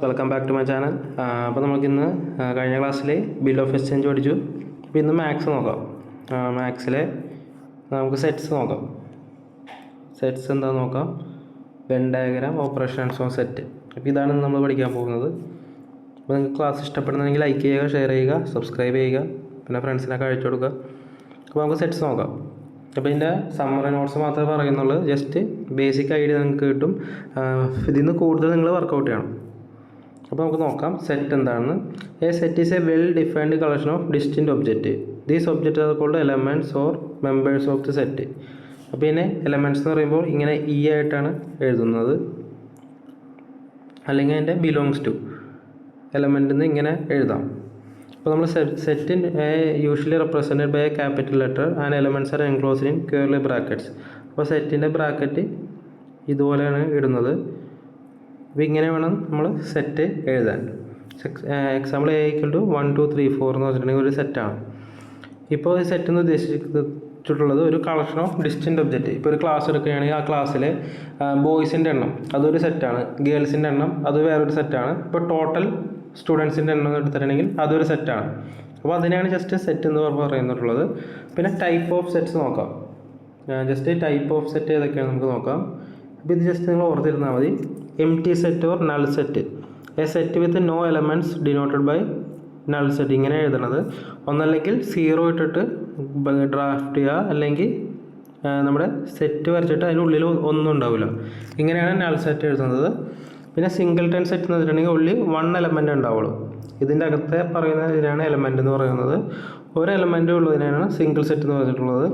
Welcome back to my channel. അപ്പോൾ നമുക്കിന്ന് കഴിഞ്ഞ ക്ലാസ്സിൽ ബിൽ ഓഫ് എക്സ്ചേഞ്ച് പഠിച്ചു. അപ്പോൾ ഇന്ന് മാത്സ് നോക്കാം. മാത്സിലെ നമുക്ക് സെറ്റ്സ് നോക്കാം. സെറ്റ്സ് എന്താണെന്ന് നോക്കാം. When diagram, operations on set. അപ്പോൾ ഇതാണ് നമ്മൾ പഠിക്കാൻ പോകുന്നത്. അപ്പോൾ നിങ്ങൾക്ക് ക്ലാസ് ഇഷ്ടപ്പെടുന്നുണ്ടെങ്കിൽ ലൈക്ക് ചെയ്യുക, ഷെയർ ചെയ്യുക, സബ്സ്ക്രൈബ് ചെയ്യുക, പിന്നെ ഫ്രണ്ട്സിനൊക്കെ അയച്ചു കൊടുക്കുക. അപ്പോൾ നമുക്ക് സെറ്റ്സ് നോക്കാം. അപ്പോൾ ഇതിൻ്റെ സമ്മറി നോട്ട്സ് മാത്രമേ പറയുന്നുള്ളൂ. ജസ്റ്റ് ബേസിക് ഐഡിയ നിങ്ങൾക്ക് കിട്ടും. ഇതിൽ നിന്ന് കൂടുതൽ നിങ്ങൾ വർക്കൗട്ട് ചെയ്യണം. അപ്പോൾ നമുക്ക് നോക്കാം സെറ്റ് എന്താണെന്ന്. A set is a well defined collection of distinct object. These object are called elements or members of the set. അപ്പോൾ ഇതിനെ എലമെൻറ്റ്സ് എന്ന് പറയുമ്പോൾ ഇങ്ങനെ ഇ ആയിട്ടാണ് എഴുതുന്നത്, അല്ലെങ്കിൽ അതിൻ്റെ ബിലോങ്സ് ടു എലമെൻറ്റിൽ നിന്ന് ഇങ്ങനെ എഴുതാം. അപ്പോൾ നമ്മൾ set usually represented by a capital letter and elements are enclosed in curly brackets. അപ്പോൾ സെറ്റിൻ്റെ ബ്രാക്കറ്റ് ഇതുപോലെയാണ് ഇടുന്നത്. അപ്പോൾ ഇങ്ങനെ വേണം നമ്മൾ സെറ്റ് എഴുതാൻ. എക്സാമ്പിൾ എ ഈക്വൽ ടു 1 2 3 4 എന്ന് വെച്ചിട്ടുണ്ടെങ്കിൽ ഒരു സെറ്റാണ്. ഇപ്പോൾ ഈ സെറ്റ് എന്ന് ഉദ്ദേശിച്ചിട്ടുള്ളത് ഒരു കളക്ഷൻ ഓഫ് ഡിസ്റ്റിൻറ്റ് ഒബ്ജക്റ്റ്. ഇപ്പോൾ ഒരു ക്ലാസ് എടുക്കുകയാണെങ്കിൽ ആ ക്ലാസ്സിലെ ബോയ്സിൻ്റെ എണ്ണം അതൊരു സെറ്റാണ്, ഗേൾസിൻ്റെ എണ്ണം അത് വേറൊരു സെറ്റാണ്. ഇപ്പോൾ ടോട്ടൽ സ്റ്റുഡൻസിൻ്റെ എണ്ണം എടുത്തിട്ടുണ്ടെങ്കിൽ അതൊരു സെറ്റാണ്. അപ്പോൾ അതിനെയാണ് ജസ്റ്റ് സെറ്റ് എന്ന് പറയുന്നിട്ടുള്ളത്. പിന്നെ ടൈപ്പ് ഓഫ് സെറ്റ്സ് നോക്കാം. ജസ്റ്റ് ടൈപ്പ് ഓഫ് സെറ്റ് ഏതൊക്കെയാണ് നമുക്ക് നോക്കാം. അപ്പോൾ ഇത് ജസ്റ്റ് നിങ്ങൾ ഓർത്തിരുന്നാൽ മതി. empty set or null set. A set with no elements denoted by null set. ഇങ്ങനെ എഴുതണത് ഒന്നല്ലെങ്കിൽ 0 ഇട്ടിട്ട് ഡ്രാഫ്റ്റ് ചെയ്യുക, അല്ലെങ്കിൽ നമ്മുടെ സെറ്റ് വരച്ചിട്ട് അതിനുള്ളിൽ ഒന്നും ഉണ്ടാവില്ല. ഇങ്ങനെയാണ് നൾ സെറ്റ് എഴുതുന്നത്. പിന്നെ സിംഗിൾട്ടൺ സെറ്റ് എന്ന് വെച്ചിട്ടുണ്ടെങ്കിൽ ഉള്ളിൽ 1 എലമെൻ്റ് ഉണ്ടാവുള്ളൂ. ഇതിൻ്റെ അകത്തെ പറയുന്ന ഇതിനാണ് എലമെൻ്റ് എന്ന് പറയുന്നത്. ഒരു എലമെൻ്റ് ഉള്ളതിനാണ് സിംഗിൾ സെറ്റ് എന്ന് പറഞ്ഞിട്ടുള്ളത്.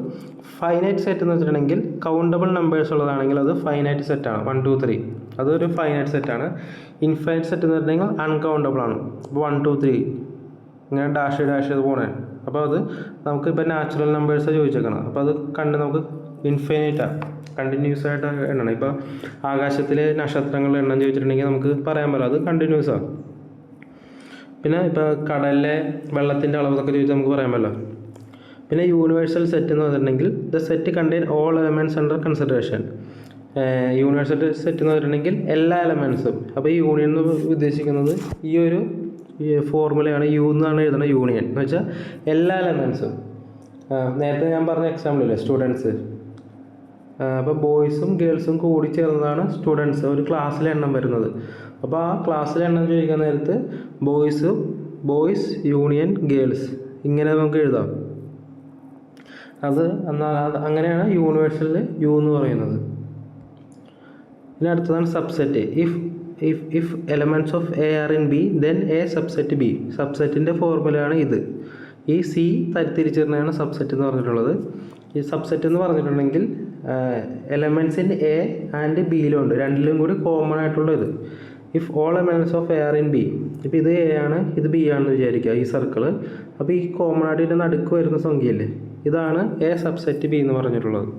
ഫൈനൈറ്റ് സെറ്റ് എന്ന് വെച്ചിട്ടുണ്ടെങ്കിൽ കൗണ്ടബിൾ നമ്പേഴ്സ് ഉള്ളതാണെങ്കിൽ അത് ഫൈനൈറ്റ് സെറ്റാണ്. 1 2 3 അതൊരു ഫൈനൈറ്റ് സെറ്റാണ്. ഇൻഫൈനൈറ്റ് സെറ്റ് എന്ന് വെച്ചിട്ടുണ്ടെങ്കിൽ അൺകൗണ്ടബിൾ ആണ്. ഇപ്പോൾ 1 2 3 ഇങ്ങനെ ഡാഷ് ചെയ്ത് പോകണേ. അപ്പോൾ അത് നമുക്കിപ്പോൾ നാച്ചുറൽ നമ്പേഴ്സ് ചോദിച്ചേക്കണം. അപ്പോൾ അത് കണ്ട് നമുക്ക് ഇൻഫൈനൈറ്റാണ്, കണ്ടിന്യൂസ് ആയിട്ട് എണ്ണണം. ഇപ്പോൾ ആകാശത്തിലെ നക്ഷത്രങ്ങളുടെ എണ്ണം ചോദിച്ചിട്ടുണ്ടെങ്കിൽ നമുക്ക് പറയാൻ പറ്റില്ല, അത് കണ്ടിന്യൂസാണ്. പിന്നെ ഇപ്പോൾ കടലിലെ വെള്ളത്തിൻ്റെ അളവൊക്കെ ചോദിച്ചാൽ നമുക്ക് പറയാൻ പറ്റില്ല. പിന്നെ യൂണിവേഴ്സൽ സെറ്റ് എന്ന് പറഞ്ഞിട്ടുണ്ടെങ്കിൽ the set contain all elements under consideration. Universal set എന്ന് പറഞ്ഞിട്ടുണ്ടെങ്കിൽ എല്ലാ എലമെൻറ്റ്സും. അപ്പോൾ ഈ യൂണിയൻ എന്ന് ഉദ്ദേശിക്കുന്നത് ഈ ഒരു ഫോർമുലയാണ്. യു എന്നാണ് എഴുതുന്നത് യൂണിയൻ എന്ന് വെച്ചാൽ എല്ലാ എലമെൻറ്റ്സും. നേരത്തെ ഞാൻ പറഞ്ഞ എക്സാമ്പിളില്ലേ സ്റ്റുഡൻസ്. അപ്പോൾ ബോയ്സും ഗേൾസും കൂടി ചേർന്നതാണ് സ്റ്റുഡൻസ്, ഒരു ക്ലാസ്സിലെ എണ്ണം വരുന്നത്. അപ്പോൾ ആ ക്ലാസ്സിലെ എണ്ണം ചോദിക്കാൻ നേരത്ത് ബോയ്സ് യൂണിയൻ ഗേൾസ് ഇങ്ങനെ നമുക്ക് എഴുതാം. അങ്ങനെയാണ് യൂണിവേഴ്സലിൽ യു എന്ന് പറയുന്നത്. പിന്നെ അടുത്തതാണ് subset. If elements of A are in B then A subset B. സബ്സെറ്റിൻ്റെ ഫോർമുലയാണ് ഇത്. ഈ സി തിരിച്ചിരുന്നതാണ് സബ്സെറ്റ് എന്ന് പറഞ്ഞിട്ടുള്ളത്. ഈ സബ്സെറ്റ് എന്ന് പറഞ്ഞിട്ടുണ്ടെങ്കിൽ എലമെൻറ്റ്സ് ഇൻ എ ആൻഡ് ബിയിലും ഉണ്ട്, രണ്ടിലും കൂടി കോമൺ ആയിട്ടുള്ള ഇത്. If all elements of A are in B. ഇപ്പോൾ ഇത് എ ആണ്, ഇത് ബി ആണെന്ന് വിചാരിക്കുക ഈ സർക്കിള്. അപ്പോൾ ഈ കോമൺ ആയിട്ട് ഇതിൻ്റെ നടുക്ക് വരുന്ന സംഖ്യയില്ലേ, ഇതാണ് എ സബ്സെറ്റ് ബി എന്ന് പറഞ്ഞിട്ടുള്ളത്.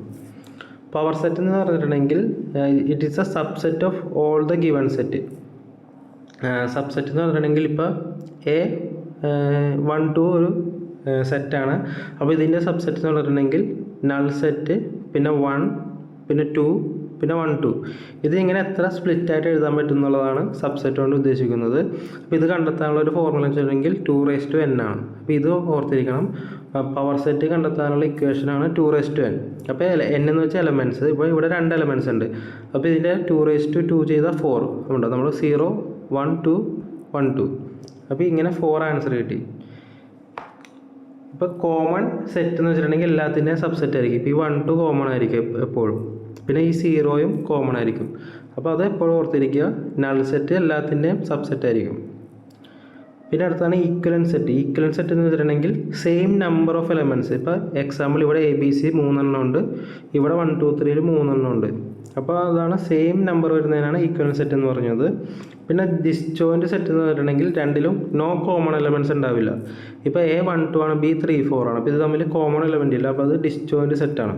പവർ സെറ്റ് എന്ന് പറഞ്ഞിട്ടുണ്ടെങ്കിൽ it is A subset of all the given set. Subset എന്ന് പറഞ്ഞിട്ടുണ്ടെങ്കിൽ ഇപ്പോൾ എ 1 2 ഒരു സെറ്റാണ്. അപ്പോൾ ഇതിൻ്റെ സബ്സെറ്റ് എന്ന് പറഞ്ഞിട്ടുണ്ടെങ്കിൽ നൾ സെറ്റ്, പിന്നെ 1, പിന്നെ 2, പിന്നെ 1 2. ഇത് ഇങ്ങനെ എത്ര സ്പ്ലിറ്റായിട്ട് എഴുതാൻ പറ്റും എന്നുള്ളതാണ് സബ്സെറ്റ് കൊണ്ട് ഉദ്ദേശിക്കുന്നത്. അപ്പോൾ ഇത് കണ്ടെത്താനുള്ള ഒരു ഫോർമുല വെച്ചിട്ടുണ്ടെങ്കിൽ 2n ആണ്. അപ്പോൾ ഇത് ഓർത്തിരിക്കണം. പവർ സെറ്റ് കണ്ടെത്താനുള്ള ഇക്വേഷനാണ് 2n. അപ്പോൾ n എന്ന് വെച്ചാൽ എലമെൻറ്റ്സ്. ഇപ്പോൾ ഇവിടെ 2 എലമെൻറ്റ്സ് ഉണ്ട്. അപ്പോൾ ഇതിൻ്റെ 2 ചെയ്താൽ 4 ഉണ്ട്. നമ്മൾ 0 1 2 1 2. അപ്പോൾ ഇങ്ങനെ 4 ആൻസർ കിട്ടി. ഇപ്പോൾ കോമൺ സെറ്റ് എന്ന് വെച്ചിട്ടുണ്ടെങ്കിൽ എല്ലാത്തിൻ്റെയും സബ്സെറ്റ് ആയിരിക്കും. ഇപ്പോൾ ഈ 1 2 കോമൺ ആയിരിക്കും എപ്പോഴും. പിന്നെ ഈ 0യും കോമൺ ആയിരിക്കും. അപ്പോൾ അത് എപ്പോഴും ഓർത്തിരിക്കുക. നൾ സെറ്റ് എല്ലാത്തിൻ്റെയും സബ്സെറ്റ് ആയിരിക്കും. പിന്നെ അടുത്താണ് ഈക്വലൻ സെറ്റ്. ഈക്വലൻ സെറ്റ് എന്ന് വെച്ചിട്ടുണ്ടെങ്കിൽ സെയിം നമ്പർ ഓഫ് എലമെൻറ്റ്സ്. ഇപ്പോൾ എക്സാമ്പിൾ ഇവിടെ ABC 3 എണ്ണം ഉണ്ട്, ഇവിടെ 1 2 3 3 എണ്ണം ഉണ്ട്. അപ്പോൾ അതാണ് സെയിം നമ്പർ വരുന്നതിനാണ് ഈക്വലൻ സെറ്റ് എന്ന് പറഞ്ഞത്. പിന്നെ ഡിസ്ജോയിൻറ്റ് സെറ്റ് എന്ന് പറഞ്ഞിട്ടുണ്ടെങ്കിൽ രണ്ടിലും നോ കോമൺ എലമെൻറ്റ്സ് ഉണ്ടാവില്ല. ഇപ്പോൾ A 1 2 ആണ്, B 3 4 ആണ്. അപ്പോൾ ഇത് തമ്മിൽ കോമൺ എലമെൻ്റ് ഇല്ല. അപ്പോൾ അത് ഡിസ്ജോയിൻറ്റ് സെറ്റാണ്.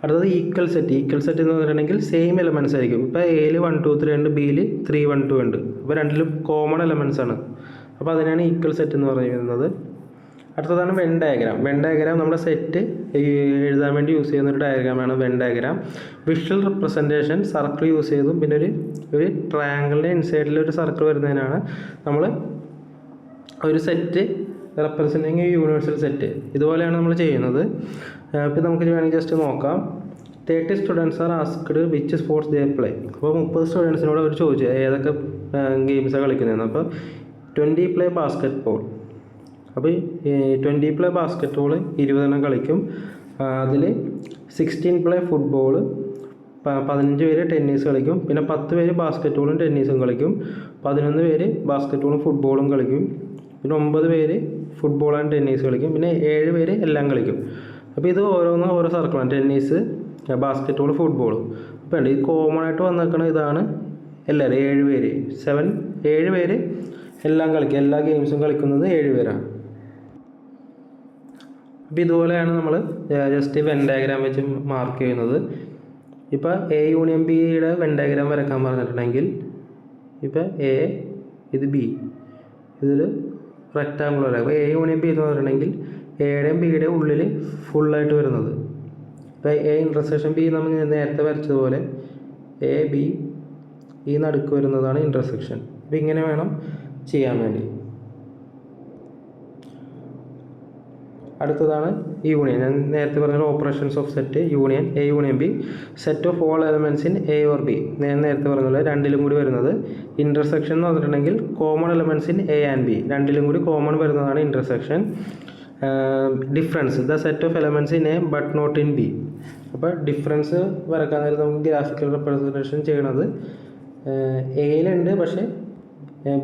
അടുത്തത് ഈക്വൽ സെറ്റ്. ഈക്വൽ സെറ്റ് എന്ന് പറഞ്ഞിട്ടുണ്ടെങ്കിൽ സെയിം എലമെൻറ്റ്സ് ആയിരിക്കും. ഇപ്പോൾ എയിൽ 1 2 3 ഉണ്ട്, ബിയിൽ 3 1 2 ഉണ്ട്. അപ്പോൾ രണ്ടിലും കോമൺ എലമെൻറ്റ്സ് ആണ്. അപ്പോൾ അതിനാണ് ഈക്വൽ സെറ്റ് എന്ന് പറയുന്നത്. അടുത്തതാണ് വെൻ ഡയഗ്രാം. വെൻ ഡയഗ്രാം നമ്മുടെ സെറ്റ് എഴുതാൻ വേണ്ടി യൂസ് ചെയ്യുന്ന ഒരു ഡയഗ്രാമാണ് Venn diagram. Visual representation circle use ചെയ്തും പിന്നെ ഒരു ട്രയാങ്കിളിൻ്റെ ഇൻസൈഡിൽ ഒരു സർക്കിൾ വരുന്നതിനാണ് നമ്മൾ ഒരു സെറ്റ് റെപ്രസെൻറ്റിങ് യൂണിവേഴ്സൽ സെറ്റ്. ഇതുപോലെയാണ് നമ്മൾ ചെയ്യുന്നത്. ഇപ്പോൾ നമുക്ക് വേണമെങ്കിൽ ജസ്റ്റ് നോക്കാം. 30 students are asked which sports they play. അപ്പോൾ 30 സ്റ്റുഡൻസിനോട് അവർ ചോദിച്ചു ഏതൊക്കെ ഗെയിംസാണ് കളിക്കുന്നതെന്ന്. അപ്പോൾ 20 പ്ലേ ബാസ്കറ്റ് ബോൾ. അപ്പോൾ 20 പ്ലേ ബാസ്കറ്റ് ബോൾ 20 എണ്ണം കളിക്കും. അതിൽ 16 പ്ലേ ഫുട്ബോൾ, 15 പേര് ടെന്നീസ് കളിക്കും. പിന്നെ 10 പേര് ബാസ്കറ്റ് ബോളും ടെന്നീസും കളിക്കും. 11 പേര് ബാസ്കറ്റ് ബോളും ഫുട്ബോളും കളിക്കും. പിന്നെ 9 പേര് ഫുട്ബോൾ ആൻഡ് ടെന്നീസ് കളിക്കും. പിന്നെ 7 പേര് എല്ലാം കളിക്കും. അപ്പോൾ ഇത് ഓരോന്നും ഓരോ സർക്കിളാണ്. Tennis, basketball, football. അപ്പോൾ ഉണ്ട് ഇത് കോമൺ ആയിട്ട് വന്നേക്കണ ഇതാണ് എല്ലാവരും 7 പേര്. 7 പേര് എല്ലാം കളിക്കും. എല്ലാ ഗെയിംസും കളിക്കുന്നത് 7 പേരാണ്. അപ്പോൾ ഇതുപോലെയാണ് നമ്മൾ ജസ്റ്റ് വെൻ ഡയഗ്രാം വെച്ച് മാർക്ക് ചെയ്യുന്നത്. ഇപ്പോൾ എ യൂണിയൻ ബിയുടെ വെൻ ഡയഗ്രാം വരയ്ക്കാൻ പറഞ്ഞിട്ടുണ്ടെങ്കിൽ ഇപ്പോൾ എ, ഇത് ബി, ഇതിൽ റെക്റ്റാങ്കുലർ. അപ്പോൾ എ യൂണിയൻ ബി എന്ന് പറഞ്ഞിട്ടുണ്ടെങ്കിൽ എയുടെയും ബിയുടെയും ഉള്ളിൽ ഫുള്ളായിട്ട് വരുന്നത്. ഇപ്പോൾ എ ഇൻ്റർസെക്ഷൻ ബി നമ്മൾ നേരത്തെ വരച്ചതുപോലെ എ ബി ഈ നടുക്ക് വരുന്നതാണ് ഇൻ്റർസെക്ഷൻ. അപ്പോൾ ഇങ്ങനെ വേണം ചെയ്യാൻ വേണ്ടി. അടുത്തതാണ് യൂണിയൻ. ഞാൻ നേരത്തെ പറഞ്ഞ operations of set. Union, A union B, set of all elements in A or B. ഞാൻ നേരത്തെ പറഞ്ഞ രണ്ടിലും കൂടി വരുന്നത്. ഇൻ്റർസെക്ഷൻ എന്ന് പറഞ്ഞിട്ടുണ്ടെങ്കിൽ common elements in A and B. രണ്ടിലും കൂടി കോമൺ വരുന്നതാണ് intersection. Difference, the set of elements in A but not in B. അപ്പോൾ ഡിഫറൻസ് വരക്കാൻ നേരം നമുക്ക് ഗ്രാഫിക്കൽ റെപ്രസെൻറ്റേഷൻ ചെയ്യണത് എയിലുണ്ട് പക്ഷേ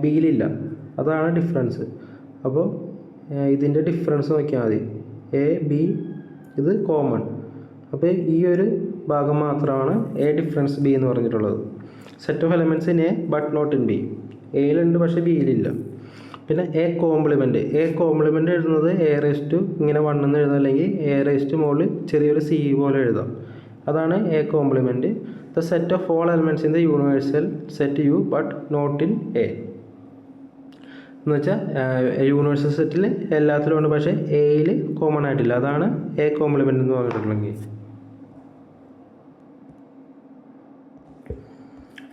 ബിയിലില്ല. അതാണ് ഡിഫറൻസ്. അപ്പോൾ ഇതിൻ്റെ ഡിഫറൻസ് നോക്കിയാൽ മതി. എ ബി ഇത് കോമൺ. അപ്പോൾ ഈ ഒരു ഭാഗം മാത്രമാണ് എ ഡിഫറൻസ് ബി എന്ന് പറഞ്ഞിട്ടുള്ളത്. Set of elements in A but not in B. എയിലുണ്ട് പക്ഷേ ബിയിലില്ല. പിന്നെ എ കോംപ്ലിമെൻറ്റ്. എ കോംപ്ലിമെൻറ്റ് എഴുതുന്നത് എ റേസ് ടു ഇങ്ങനെ 1 എന്ന് എഴുതാം, അല്ലെങ്കിൽ എ റേസ് ടു മുകളിൽ ചെറിയൊരു സി പോലെ എഴുതാം. അതാണ് A complement. The set of all elements in the universal set U but not in A എന്ന് വെച്ചാൽ യൂണിവേഴ്സൽ സെറ്റിൽ എല്ലാത്തിലും ഉണ്ട് പക്ഷേ എയിൽ കോമൺ ആയിട്ടില്ല. അതാണ് എ കോംപ്ലിമെൻ്റ് എന്ന് പറഞ്ഞിട്ടുണ്ടെങ്കിൽ.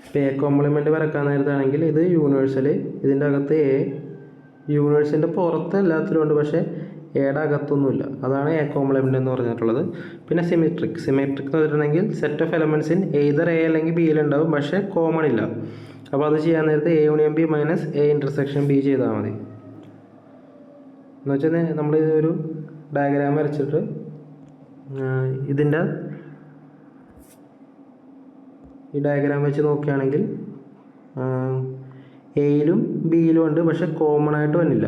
ഇപ്പോൾ എ കോംപ്ലിമെൻ്റ് വരക്കാൻ നേരത്താണെങ്കിൽ ഇത് യൂണിവേഴ്സൽ, ഇതിൻ്റെ അകത്ത് എ, യൂണിവേഴ്സിൻ്റെ പുറത്ത് എല്ലാത്തിലും ഉണ്ട് പക്ഷേ എയുടെ അകത്തൊന്നുമില്ല. അതാണ് എ കോംപ്ലിമെൻ്റ് എന്ന് പറഞ്ഞിട്ടുള്ളത്. പിന്നെ സിമെട്രിക്. സിമെട്രിക് എന്ന് പറഞ്ഞിട്ടുണ്ടെങ്കിൽ set of elements in either A അല്ലെങ്കിൽ ബിയിലുണ്ടാവും പക്ഷേ കോമൺ ഇല്ല. അപ്പോൾ അത് ചെയ്യാൻ നേരത്തെ A union B minus A intersection B ചെയ്താൽ മതി. എന്ന് വെച്ചാൽ നമ്മൾ ഇതൊരു ഡയഗ്രാം വരച്ചിട്ട് ഇതിൻ്റെ ഈ ഡയഗ്രാം വെച്ച് നോക്കുകയാണെങ്കിൽ എയിലും ബിയിലും ഉണ്ട് പക്ഷെ കോമൺ ആയിട്ട് വന്നില്ല.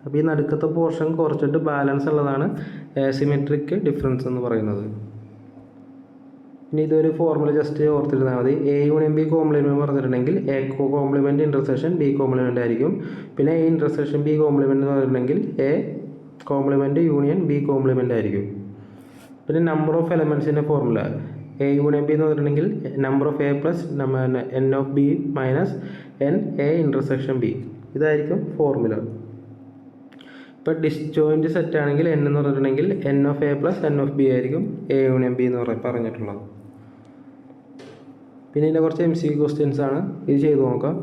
അപ്പോൾ ഈ നടുക്കത്തെ പോർഷൻ കുറച്ചിട്ട് ബാലൻസ് ഉള്ളതാണ് സിമെട്രിക് ഡിഫറൻസ് എന്ന് പറയുന്നത്. ഇനി ഇതൊരു ഫോർമുല ജസ്റ്റ് ഓർത്തിരുന്നാൽ മതി. എ യൂണിയൻ ബി കോംപ്ലിമെൻറ്റ് പറഞ്ഞിട്ടുണ്ടെങ്കിൽ A complement intersection B complement ആയിരിക്കും. പിന്നെ എ ഇൻ്റർസെക്ഷൻ ബി കോംപ്ലിമെൻറ്റ് എന്ന് പറഞ്ഞിട്ടുണ്ടെങ്കിൽ A complement union B complement ആയിരിക്കും. പിന്നെ നമ്പർ ഓഫ് എലമെൻറ്റ്സിൻ്റെ ഫോർമുല എ യൂണിയൻ ബി എന്ന് പറഞ്ഞിട്ടുണ്ടെങ്കിൽ number of A plus N of B minus N A intersection B. ഇതായിരിക്കും ഫോർമുല. ഇപ്പോൾ ഡിസ്ജോയിൻറ്റ് സെറ്റ് ആണെങ്കിൽ എൻ എന്ന് പറഞ്ഞിട്ടുണ്ടെങ്കിൽ N of A plus N of B ആയിരിക്കും എ യൂണിയൻ ബി എന്ന് പറഞ്ഞിട്ടുള്ളത്. പിന്നെ ഇതിൻ്റെ കുറച്ച് MCQ ക്വസ്റ്റ്യൻസ് ആണ്. ഇത് ചെയ്ത് നോക്കാം.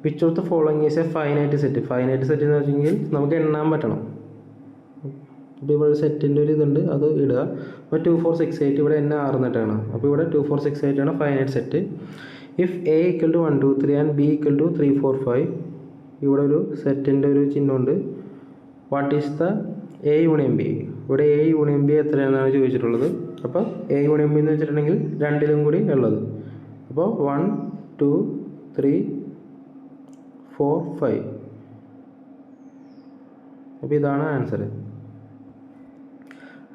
Which of the following is A finite set. Finite set എന്ന് വെച്ചെങ്കിൽ നമുക്ക് എണ്ണാൻ പറ്റണം. അപ്പോൾ ഇവിടെ സെറ്റിൻ്റെ ഒരു ഇതുണ്ട്, അത് ഇടുക. അപ്പോൾ 2 4 6 8 ഇവിടെ എന്നെ 6 എന്നിട്ടാണ്. അപ്പോൾ ഇവിടെ 2 4 6 8 ആണ് finite set. If A equal to 1 2 3 and B equal to 3 4 5, ഇവിടെ ഒരു സെറ്റിൻ്റെ ഒരു ചിഹ്നമുണ്ട്. What is the A union B. ഇവിടെ എ യൂണിയൻ ബി എത്രയാണെന്നാണ് ചോദിച്ചിട്ടുള്ളത്. അപ്പോൾ എ യൂണിയൻ ബി എന്ന് വെച്ചിട്ടുണ്ടെങ്കിൽ രണ്ടിലും കൂടി ഉള്ളത്. അപ്പോൾ 1 2 3 4 5. അപ്പോൾ ഇതാണ് ആൻസർ.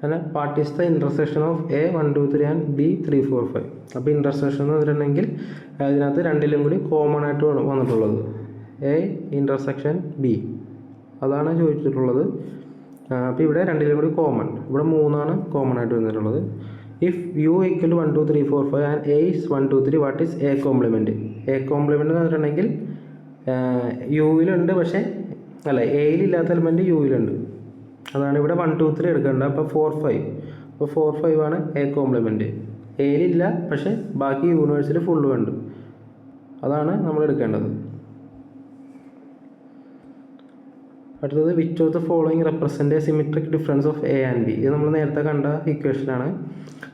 അല്ല, what is the intersection of A 1 2 3 and B 3 4 5. അപ്പോൾ ഇൻ്റർസെക്ഷൻ എന്ന് പറഞ്ഞിട്ടുണ്ടെങ്കിൽ അതിനകത്ത് രണ്ടിലും കൂടി കോമൺ ആയിട്ട് വന്നിട്ടുള്ളത് എ ഇൻ്റർസെക്ഷൻ ബി, അതാണ് ചോദിച്ചിട്ടുള്ളത്. അപ്പോൾ ഇവിടെ രണ്ടിലും കൂടി കോമൺ, ഇവിടെ 3 ആണ് കോമൺ ആയിട്ട് വന്നിട്ടുള്ളത്. If you equal 1 2 3 4 5 and A is 1 2 3, what is A complement. A compliment എന്ന് പറഞ്ഞിട്ടുണ്ടെങ്കിൽ യുവിലുണ്ട് പക്ഷേ അല്ല എയിലില്ലാത്ത എലമെൻറ്റ് യുവിലുണ്ട്. അതാണ് ഇവിടെ 1 2 3 എടുക്കേണ്ടത്. അപ്പോൾ 4 5. അപ്പോൾ 4 5 ആണ് എ കോംപ്ലിമെൻറ്റ്. എയിലില്ല, പക്ഷേ ബാക്കി യൂണിവേഴ്സിൽ ഫുള്ള് ഉണ്ട്. അതാണ് നമ്മൾ എടുക്കേണ്ടത്. അടുത്തത് which of the following represent A symmetric difference of A and B. ഇത് നമ്മൾ നേരത്തെ കണ്ട ഇക്വേഷനാണ്.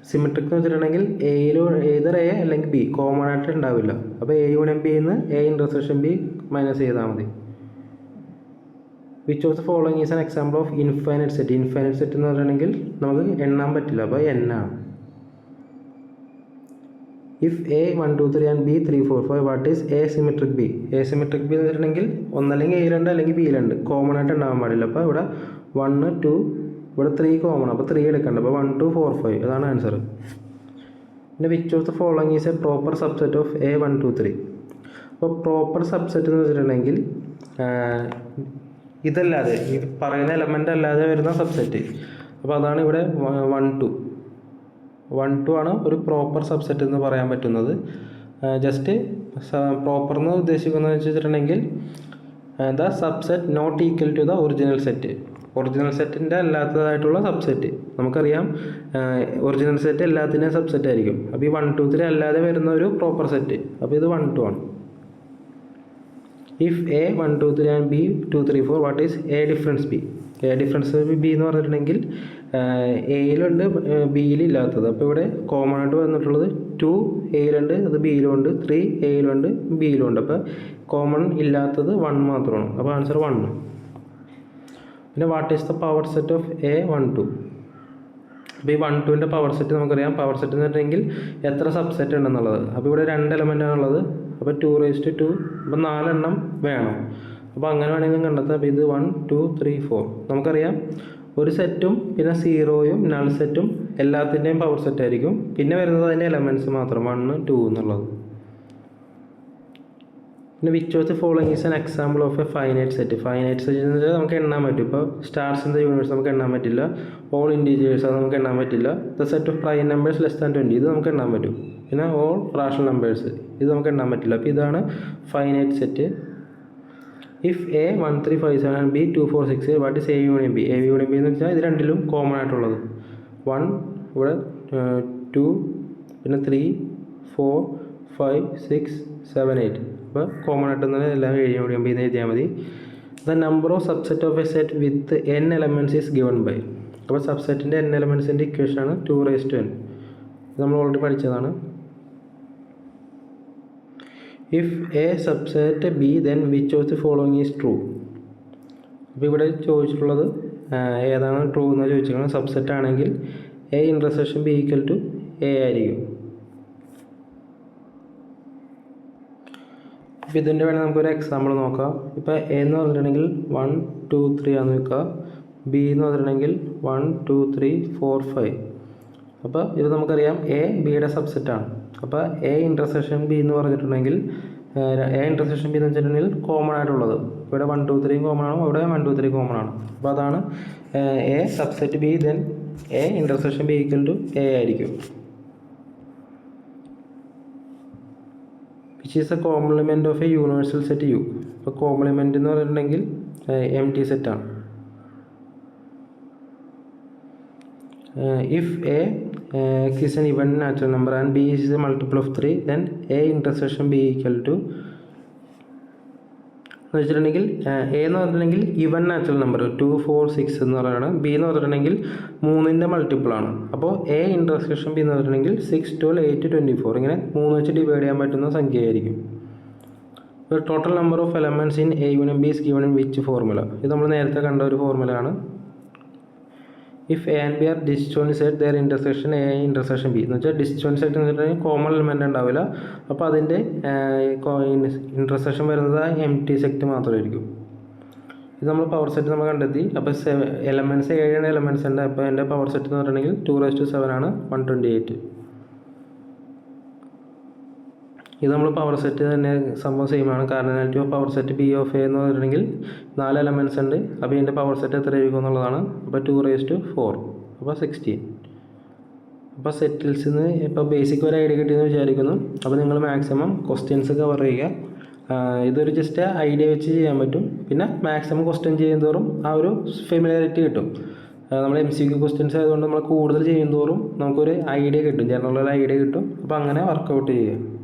സിമെട്രിക് എന്ന് വെച്ചിട്ടുണ്ടെങ്കിൽ എയിലോ ഏതർ എ അല്ലെങ്കിൽ ബി കോമൺ ആയിട്ട് ഉണ്ടാവില്ല. അപ്പോൾ എ യൂണിയൻ ബി എന്ന് എ ഇൻ്റർസെക്ഷൻ ബി മൈനസ് ചെയ്താൽ മതി. Which of the following is an example of infinite set. Infinite set എന്ന് പറഞ്ഞിട്ടുണ്ടെങ്കിൽ നമുക്ക് എണ്ണാൻ പറ്റില്ല, അപ്പോൾ n ആണ്. If A 1 2 3 and B 3 4 5 what is A symmetric B. A symmetric B എന്ന് വെച്ചിട്ടുണ്ടെങ്കിൽ ഒന്നല്ലെങ്കിൽ എയിലുണ്ട് അല്ലെങ്കിൽ ബിയിലുണ്ട്, കോമൺ ആയിട്ട് ഉണ്ടാകാൻ പാടില്ല. അപ്പോൾ ഇവിടെ 1 2 ഇവിടെ 3 കോമൺ, അപ്പോൾ 3 എടുക്കണ്ട. അപ്പോൾ 1 2 4 5 അതാണ് ആൻസർ. പിന്നെ which of the following is A proper subset of A 1 2 3. അപ്പോൾ പ്രോപ്പർ സബ്സെറ്റ് എന്ന് വെച്ചിട്ടുണ്ടെങ്കിൽ ഇതല്ലാതെ ഈ പറയുന്ന എലമെൻ്റ് അല്ലാതെ വരുന്ന സബ്സെറ്റ്. അപ്പോൾ അതാണ് ഇവിടെ 1 2 ആണ് ഒരു പ്രോപ്പർ സബ്സെറ്റ് എന്ന് പറയാൻ പറ്റുന്നത്. ജസ്റ്റ് പ്രോപ്പർ എന്ന് ഉദ്ദേശിക്കുന്നത് വെച്ചിട്ടുണ്ടെങ്കിൽ the subset not equal to the original set. Original സെറ്റിൻ്റെ അല്ലാത്തതായിട്ടുള്ള സബ്സെറ്റ്. നമുക്കറിയാം ഒറിജിനൽ സെറ്റ് എല്ലാത്തിൻ്റെയും സബ്സെറ്റ് ആയിരിക്കും. അപ്പോൾ ഈ 1 2 3 അല്ലാതെ വരുന്ന ഒരു പ്രോപ്പർ സെറ്റ്. അപ്പോൾ ഇത് 1 2 ആണ്. If A 1 2 3 and B 2 3 4 what is A difference B. A difference B എന്ന് പറഞ്ഞിട്ടുണ്ടെങ്കിൽ എയിലുണ്ട് ബിയിലില്ലാത്തത്. അപ്പോൾ ഇവിടെ കോമൺ ആയിട്ട് വന്നിട്ടുള്ളത് 2 എയിലുണ്ട്, അത് ബിയിലുണ്ട്, 3 എയിലുണ്ട് ബിയിലുണ്ട്. അപ്പോൾ കോമൺ ഇല്ലാത്തത് 1 മാത്രമാണ്. അപ്പോൾ ആൻസർ 1. പിന്നെ what is the power set of A 1 2. അപ്പോൾ ഈ 1 2ൻ്റെ പവർ സെറ്റ് നമുക്കറിയാം. പവർ സെറ്റ് എന്ന് പറഞ്ഞിട്ടുണ്ടെങ്കിൽ എത്ര സബ്സെറ്റ് ഉണ്ടെന്നുള്ളത്. അപ്പോൾ ഇവിടെ 2 എലമെൻ്റാണുള്ളത്. അപ്പോൾ 2 അപ്പോൾ 4 എണ്ണം വേണം. അപ്പോൾ അങ്ങനെ വേണമെങ്കിൽ കണ്ടെത്താം. അപ്പോൾ ഇത് 1 2 3 4 നമുക്കറിയാം. ഒരു സെറ്റും പിന്നെ 0യും നൾ സെറ്റും എല്ലാത്തിൻ്റെയും പവർ സെറ്റ് ആയിരിക്കും. പിന്നെ വരുന്നത് അതിൻ്റെ എലമെൻറ്റ്സ് മാത്രം 1 2 എന്നുള്ളത്. പിന്നെ which of the following is an example of A finite set. Finite set എന്ന് വെച്ചാൽ നമുക്ക് എണ്ണാൻ പറ്റും. ഇപ്പോൾ സ്റ്റാർസ് ഇൻ ദ യൂണിവേഴ്സ് നമുക്ക് എണ്ണാൻ പറ്റില്ല. ഓൾ ഇൻറ്റീജേഴ്സ് അത് നമുക്ക് എണ്ണാൻ പറ്റില്ല. The set of prime numbers less than 20 ഇത് നമുക്ക് എണ്ണാൻ പറ്റും. പിന്നെ ഓൾ റാഷണൽ നമ്പേഴ്സ് ഇത് നമുക്ക് എണ്ണാൻ പറ്റില്ല. അപ്പോൾ ഇതാണ് finite set. If A 1 3 5 7 and B 2 4 6 what is A union B. A union B എന്ന് വെച്ചാൽ ഇത് രണ്ടിലും കോമൺ ആയിട്ടുള്ളത് 1 ഇവിടെ 2 പിന്നെ 3 4 5 6 7 8. അപ്പോൾ കോമൺ ആയിട്ട് തന്നെ എല്ലാം എ യൂണിയൻ ബി എന്ന് എഴുതിയാൽ മതി. The number of subset of a set with n elements is given by. അപ്പോൾ സബ്സെറ്റിൻ്റെ n എലമെൻറ്റ്സിൻ്റെ ഇക്വേഷനാണ് 2n. ഇത് നമ്മൾ ഓൾറെഡി പഠിച്ചതാണ്. If A subset B then which of the following is true. അപ്പോൾ ഇവിടെ ചോദിച്ചിട്ടുള്ളത് ഏതാണ് ട്രൂ എന്ന് ചോദിച്ചിരിക്കുന്നത്. സബ്സെറ്റ് ആണെങ്കിൽ A intersection B equal to A ആയിരിക്കും. അപ്പോൾ ഇതിൻ്റെ വേണമെങ്കിൽ നമുക്കൊരു എക്സാമ്പിൾ നോക്കാം. ഇപ്പോൾ എ എന്ന് പറഞ്ഞിട്ടുണ്ടെങ്കിൽ 1 2 3 ആണെന്ന് വെക്കുക. ബി എന്ന് പറഞ്ഞിട്ടുണ്ടെങ്കിൽ 1 2 3 4 5. അപ്പോൾ ഇത് നമുക്കറിയാം എ ബിയുടെ സബ്സെറ്റാണ്. അപ്പോൾ എ ഇൻ്റർസെക്ഷൻ ബി എന്ന് പറഞ്ഞിട്ടുണ്ടെങ്കിൽ എ ഇൻ്റർസെക്ഷൻ ബി എന്ന് വെച്ചിട്ടുണ്ടെങ്കിൽ കോമൺ ആയിട്ടുള്ളത് ഇവിടെ 1 2 3 കോമൺ ആണ്, ഇവിടെ 1 2 3 കോമൺ ആണ്. അപ്പോൾ അതാണ് A subset B then A intersection B equal to A ആയിരിക്കും. Which is A complement of A universal set U. അപ്പോൾ കോംപ്ലിമെൻറ്റ് എന്ന് പറഞ്ഞിട്ടുണ്ടെങ്കിൽ എം ടി സെറ്റാണ്. If A is an even natural number and B is a multiple of 3 then A intersection B equal to എന്ന് വെച്ചിട്ടുണ്ടെങ്കിൽ A എന്ന് പറഞ്ഞിട്ടുണ്ടെങ്കിൽ ഇവൻ natural number 2 4 6 എന്ന് പറയുന്നത്. ബി എന്ന് പറഞ്ഞിട്ടുണ്ടെങ്കിൽ 3ൻ്റെ മൾട്ടിപ്പിളാണ്. അപ്പോൾ എ ഇൻ്റർസെക്ഷൻ ബി എന്ന് പറഞ്ഞിട്ടുണ്ടെങ്കിൽ 6 12 8 24 ഇങ്ങനെ 3 വെച്ച് ഡിവൈഡ് ചെയ്യാൻ പറ്റുന്ന സംഖ്യയായിരിക്കും. Total number of elements in A union B is given in which formula. ഇത് നമ്മൾ നേരത്തെ കണ്ട ഒരു ഫോർമുലയാണ്. If A and B are disjoint set there intersection A intersection B എന്ന് വെച്ചാൽ ഡിസ്ജോയിൻറ്റ് സെറ്റ് എന്ന് വെച്ചിട്ടുണ്ടെങ്കിൽ കോമൺ എലമെൻ്റ് ഉണ്ടാവില്ല. അപ്പോൾ അതിൻ്റെ ഇൻ്റർസെക്ഷൻ വരുന്നത് എം ടി സെറ്റ് മാത്രമായിരിക്കും. ഇത് നമ്മൾ പവർ സെറ്റ് നമ്മൾ കണ്ടെത്തി. അപ്പോൾ എലമെൻറ്റ്സ് 7 എലമെൻറ്റ്സ് ഉണ്ട്. അപ്പോൾ എൻ്റെ പവർ സെറ്റ് എന്ന് പറഞ്ഞിട്ടുണ്ടെങ്കിൽ 2⁻7 ആണ് 128. ഇത് നമ്മൾ പവർ സെറ്റ് തന്നെ സംഭവം സെയിം ആണ്. Cardinality of power set B of A എന്ന് പറഞ്ഞിട്ടുണ്ടെങ്കിൽ 4 എലമെൻറ്റ്സ് ഉണ്ട്. അപ്പോൾ ഇതിൻ്റെ പവർ സെറ്റ് എത്ര ആയിരിക്കും എന്നുള്ളതാണ്. അപ്പോൾ 2⁴ അപ്പോൾ 16. അപ്പോൾ സെറ്റിൽസിൽ നിന്ന് ഇപ്പോൾ ബേസിക് ഒരു ഐഡിയ കിട്ടിയെന്ന് വിചാരിക്കുന്നു. അപ്പോൾ നിങ്ങൾ മാക്സിമം ക്വസ്റ്റ്യൻസ് കവർ ചെയ്യുക. ഇതൊരു ജസ്റ്റ് ഐഡിയ വെച്ച് ചെയ്യാൻ പറ്റും. പിന്നെ മാക്സിമം ക്വസ്റ്റ്യൻ ചെയ്യുന്തോറും ആ ഒരു ഫെമിലിയാരിറ്റി കിട്ടും. നമ്മൾ MCQ ക്വസ്റ്റ്യൻസ് ആയതുകൊണ്ട് നമ്മൾ കൂടുതൽ ചെയ്യുന്തോറും നമുക്കൊരു ഐഡിയ കിട്ടും, ജനറൽ ഐഡിയ കിട്ടും. അപ്പോൾ അങ്ങനെ വർക്കൗട്ട് ചെയ്യുക.